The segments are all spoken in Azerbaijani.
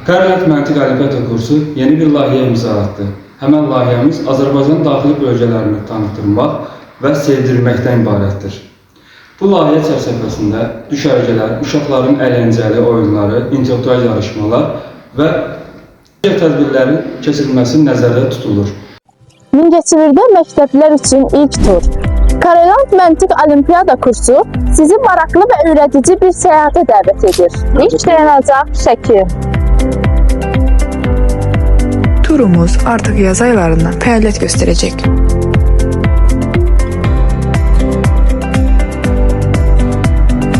Qərnət Məntiq Əlifba kursu yeni bir layihə imza attı. Həmən layihəmiz Azərbaycan daxili bölgələrini tanıtdırmaq və sevdirməkdən ibarətdir. Bu layihə çərçivəsində düşərgələr, uşaqların əyləncəli oyunları, intellektual yarışmalar və digər tədbirlərin keçirilməsi nəzərdə tutulur. Mingəçevirdə məktəblər üçün ilk tur. Qərnət Məntiq Olimpiada kursu sizi maraqlı və öyrədici bir səyahətə dəvət edir. İlk dayanacaq Şəki. Turumuz artıq yaz aylarında fəaliyyət göstərəcək.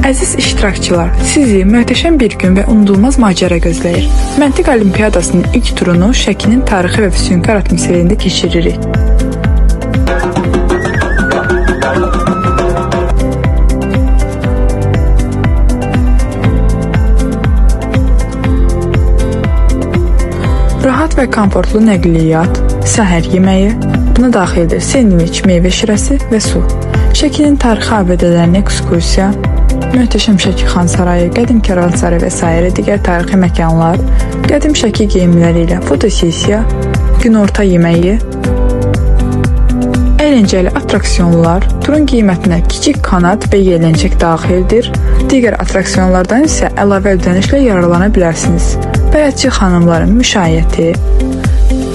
Əziz iştirakçılar, sizi möhtəşəm bir gün və unudulmaz macəra gözləyir. Məntiq Olimpiadasının ilk turunu Şəkinin tarixi və füsunkar atmosferində keçiririk. Rahat və komfortlu nəqliyyat, səhər yeməyi, buna daxildir sendviç, meyvə şirəsi və su. Şəkinin tarixi abidələrinə ekskursiya, möhtəşəm Şəki Xan Sarayı, qədim Karvansarayı və s. digər tarixi məkanlar, qədim Şəki geyimləri ilə fotosesiya, günorta yeməyi, əyləncəli atraksiyonlar, turun qiymətinə kiçik kanat və yelencək daxildir. Digər atraksiyonlardan isə əlavə ödənişlə yararlana bilərsiniz. Bələdçi xanımların müşayiəti,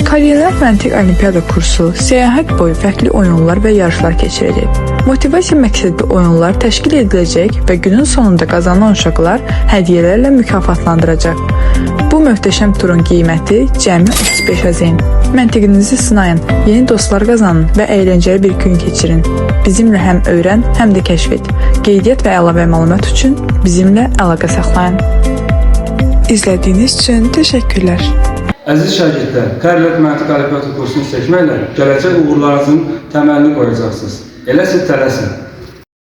Qərnət Məntiq Olimpiada kursu səyahət boyu fərqli oyunlar və yarışlar keçirəcək. Motivasiya məqsədli oyunlar təşkil ediləcək və günün sonunda qazanan uşaqlar hədiyyələrlə mükafatlandıracaq. Bu möhtəşəm turun qiyməti cəmi 35 əzin. Məntiqinizi sınayın, yeni dostlar qazanın və əyləncəli bir gün keçirin. Bizimlə həm öyrən, həm də kəşf et. Qeydiyyat və əlavə məlumat üçün bizimlə əlaqə saxlayın. İzlədiyiniz üçün təşəkkürlər. Əziz şagirdlər, Qərnət Məntiq Əlifba kursunu seçməklə gələcək uğurlarınızın təməlini qoyacaqsınız. Elə siz tələsin.